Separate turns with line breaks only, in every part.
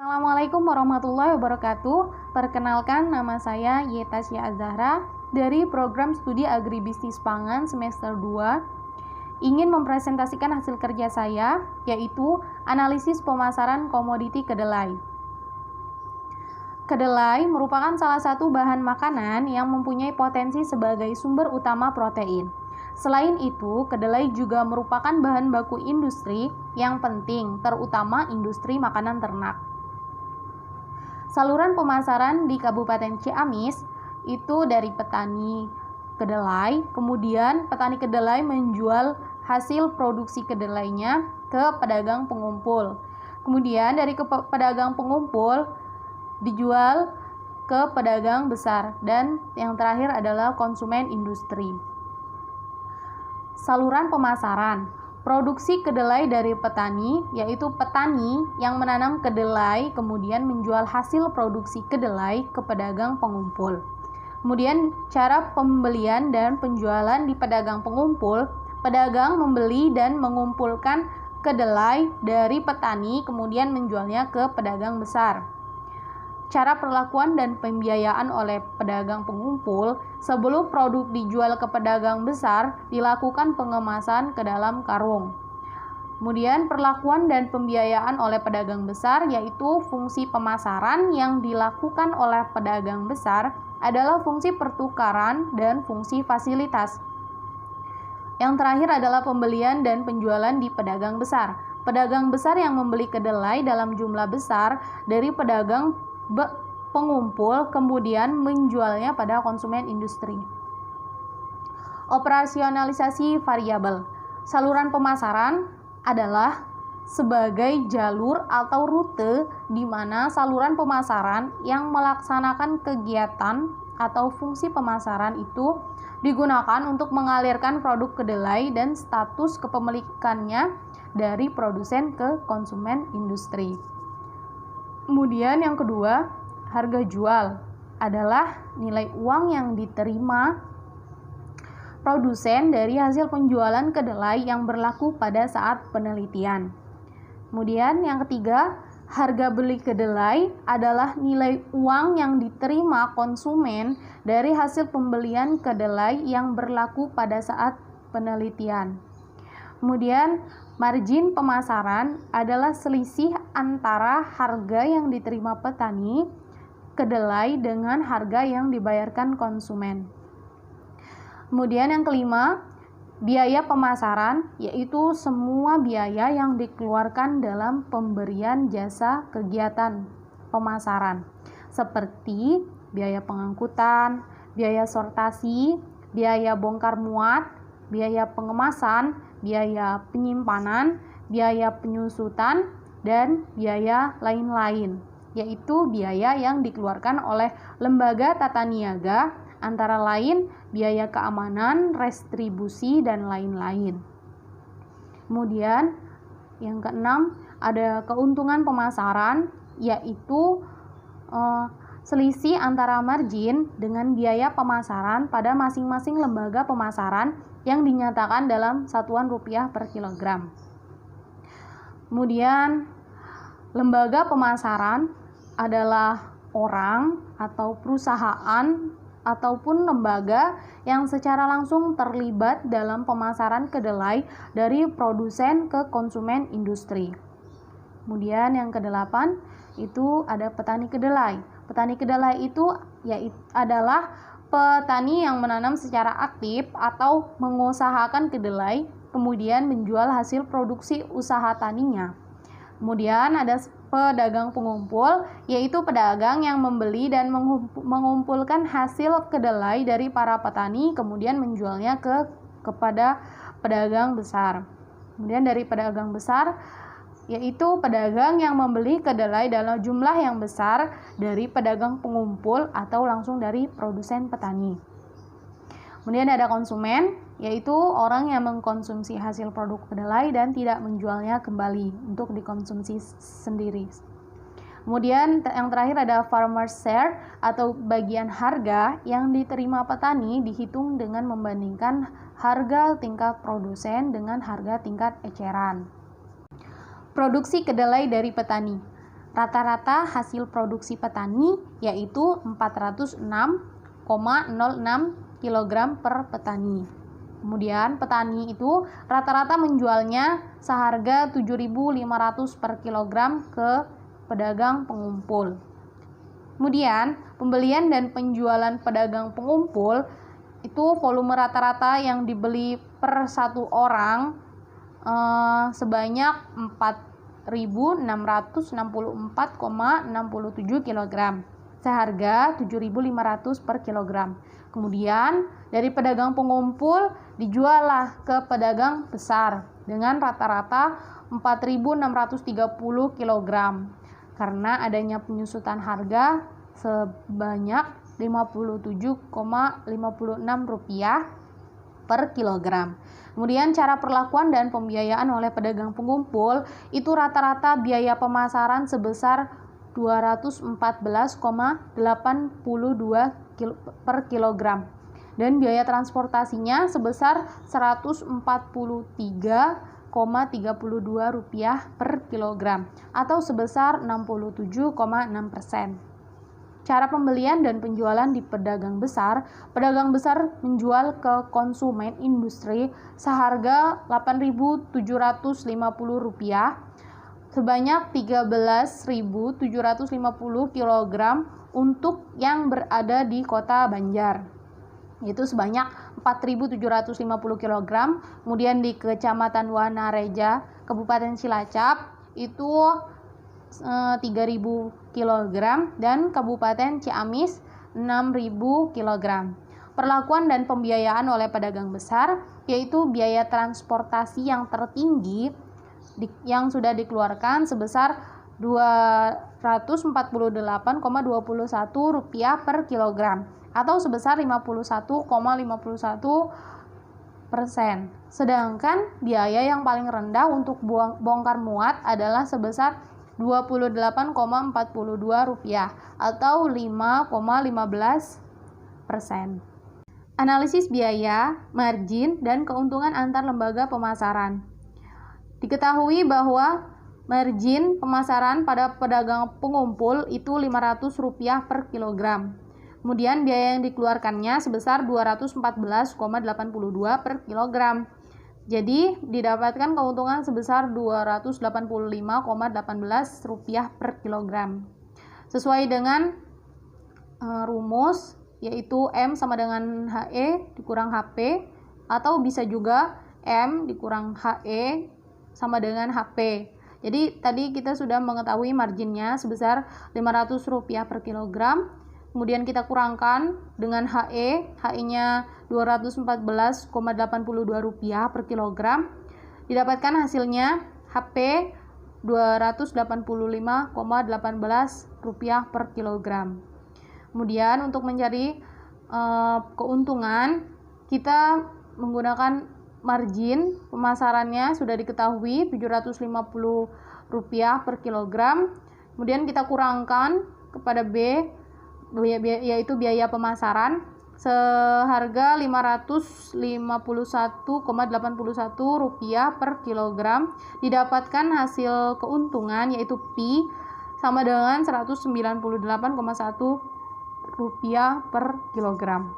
Assalamualaikum warahmatullahi wabarakatuh. Perkenalkan, nama saya Yetasya Azahra dari program studi Agribisnis Pangan semester 2. Ingin mempresentasikan hasil kerja saya, yaitu analisis pemasaran komoditi kedelai. Kedelai merupakan salah satu bahan makanan yang mempunyai potensi sebagai sumber utama protein. Selain itu, kedelai juga merupakan bahan baku industri yang penting, terutama industri makanan ternak. Saluran pemasaran di Kabupaten Ciamis itu dari petani kedelai, kemudian petani kedelai menjual hasil produksi kedelainya ke pedagang pengumpul. Kemudian dari pedagang pengumpul dijual ke pedagang besar, dan yang terakhir adalah konsumen industri. Saluran pemasaran. Produksi kedelai dari petani, yaitu petani yang menanam kedelai kemudian menjual hasil produksi kedelai ke pedagang pengumpul. Kemudian cara pembelian dan penjualan di pedagang pengumpul, pedagang membeli dan mengumpulkan kedelai dari petani kemudian menjualnya ke pedagang besar. Cara perlakuan dan pembiayaan oleh pedagang pengumpul sebelum produk dijual ke pedagang besar dilakukan pengemasan ke dalam karung. Kemudian perlakuan dan pembiayaan oleh pedagang besar, yaitu fungsi pemasaran yang dilakukan oleh pedagang besar adalah fungsi pertukaran dan fungsi fasilitas. Yang terakhir adalah pembelian dan penjualan di pedagang besar. Pedagang besar yang membeli kedelai dalam jumlah besar dari pedagang pengumpul kemudian menjualnya pada konsumen industri. Operasionalisasi variabel. Saluran pemasaran adalah sebagai jalur atau rute di mana saluran pemasaran yang melaksanakan kegiatan atau fungsi pemasaran itu digunakan untuk mengalirkan produk kedelai dan status kepemilikannya dari produsen ke konsumen industri. Kemudian yang kedua, harga jual adalah nilai uang yang diterima produsen dari hasil penjualan kedelai yang berlaku pada saat penelitian. Kemudian yang ketiga, harga beli kedelai adalah nilai uang yang diterima konsumen dari hasil pembelian kedelai yang berlaku pada saat penelitian. Kemudian margin pemasaran adalah selisih antara harga yang diterima petani kedelai dengan harga yang dibayarkan konsumen. Kemudian yang kelima, biaya pemasaran, yaitu semua biaya yang dikeluarkan dalam pemberian jasa kegiatan pemasaran, seperti biaya pengangkutan, biaya sortasi, biaya bongkar muat, biaya pengemasan, biaya penyimpanan, biaya penyusutan, dan biaya lain-lain, yaitu biaya yang dikeluarkan oleh lembaga tata niaga, antara lain biaya keamanan, restribusi, dan lain-lain. Kemudian yang keenam, ada keuntungan pemasaran, yaitu selisih antara margin dengan biaya pemasaran pada masing-masing lembaga pemasaran yang dinyatakan dalam satuan rupiah per kilogram. Kemudian lembaga pemasaran adalah orang atau perusahaan ataupun lembaga yang secara langsung terlibat dalam pemasaran kedelai dari produsen ke konsumen industri. Kemudian yang kedelapan itu ada petani kedelai. Petani kedelai itu adalah petani yang menanam secara aktif atau mengusahakan kedelai kemudian menjual hasil produksi usaha taninya. Kemudian ada pedagang pengumpul, yaitu pedagang yang membeli dan mengumpulkan hasil kedelai dari para petani kemudian menjualnya kepada pedagang besar. Kemudian dari pedagang besar, yaitu pedagang yang membeli kedelai dalam jumlah yang besar dari pedagang pengumpul atau langsung dari produsen petani. Kemudian ada konsumen, yaitu orang yang mengkonsumsi hasil produk kedelai dan tidak menjualnya kembali untuk dikonsumsi sendiri. Kemudian yang terakhir ada farmer share atau bagian harga yang diterima petani dihitung dengan membandingkan harga tingkat produsen dengan harga tingkat eceran. Produksi kedelai dari petani. rata-rata hasil produksi petani yaitu 406,06 kg per petani. Kemudian petani itu rata-rata menjualnya seharga 7.500 per kilogram ke pedagang pengumpul. Kemudian pembelian dan penjualan pedagang pengumpul itu volume rata-rata yang dibeli per satu orang sebanyak 4.664,67 kg seharga 7.500 per kilogram. Kemudian dari pedagang pengumpul dijuallah ke pedagang besar dengan rata-rata 4.630 kg karena adanya penyusutan harga sebanyak Rp57,56 per kilogram. Kemudian cara perlakuan dan pembiayaan oleh pedagang pengumpul itu rata-rata biaya pemasaran sebesar Rp214,82 per kilogram dan biaya transportasinya sebesar Rp143,32 per kilogram atau sebesar 67,6%. Cara pembelian dan penjualan di pedagang besar menjual ke konsumen industri seharga Rp8.750 sebanyak 13.750 kg untuk yang berada di kota Banjar, yaitu sebanyak 4.750 kg. Kemudian di Kecamatan Wanareja, Kabupaten Cilacap itu 3.000 kg dan Kabupaten Ciamis 6.000 kg. Perlakuan dan pembiayaan oleh pedagang besar yaitu biaya transportasi yang tertinggi yang sudah dikeluarkan sebesar Rp248,21 per kilogram atau sebesar 51,51%. Sedangkan biaya yang paling rendah untuk bongkar muat adalah sebesar Rp28,42 atau 5,15%. Analisis biaya, margin, dan keuntungan antar lembaga pemasaran. Diketahui bahwa margin pemasaran pada pedagang pengumpul itu Rp500 per kilogram. Kemudian biaya yang dikeluarkannya sebesar Rp214,82 per kilogram. Jadi didapatkan keuntungan sebesar Rp285,18 per kilogram. Sesuai dengan rumus yaitu M sama dengan HE dikurang HP atau bisa juga M dikurang HE sama dengan HP. Jadi tadi kita sudah mengetahui marginnya sebesar Rp500 per kilogram. Kemudian kita kurangkan dengan HE, HE-nya Rp214,82 per kilogram. Didapatkan hasilnya HP Rp285,18 per kilogram. Kemudian untuk mencari keuntungan, kita menggunakan margin pemasarannya sudah diketahui Rp750 per kilogram. Kemudian kita kurangkan kepada B yaitu biaya pemasaran seharga Rp551,81 per kilogram. Didapatkan hasil keuntungan yaitu Pi sama dengan Rp198,1 per kilogram.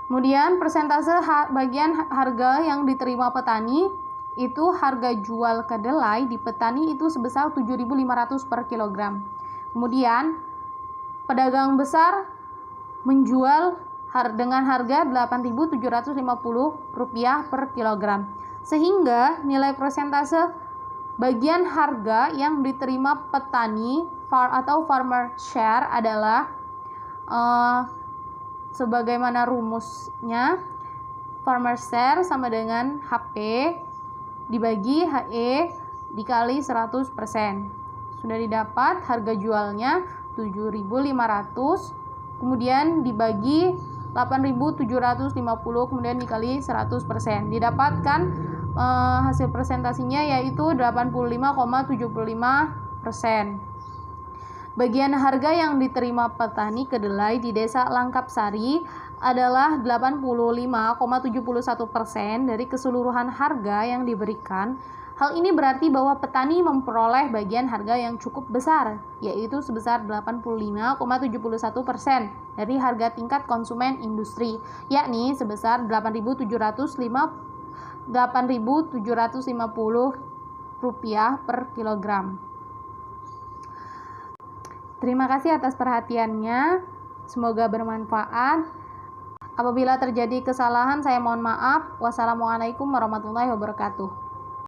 Kemudian persentase bagian harga yang diterima petani itu harga jual kedelai di petani itu sebesar Rp7.500 per kilogram. Kemudian pedagang besar menjual dengan harga Rp8.750 per kilogram. Sehingga nilai persentase bagian harga yang diterima petani atau farmer share adalah sebagaimana rumusnya, farmer share sama dengan HP dibagi HE dikali 100%. Sudah didapat harga jualnya 7.500, kemudian dibagi 8.750, kemudian dikali 100%. Didapatkan hasil presentasinya yaitu 85,75%. Bagian harga yang diterima petani kedelai di Desa Langkapsari adalah 85,71% dari keseluruhan harga yang diberikan. Hal ini berarti bahwa petani memperoleh bagian harga yang cukup besar, yaitu sebesar 85,71% dari harga tingkat konsumen industri, yakni sebesar Rp8.750 per kilogram. Terima kasih atas perhatiannya, semoga bermanfaat. Apabila terjadi kesalahan, saya mohon maaf. Wassalamualaikum warahmatullahi wabarakatuh.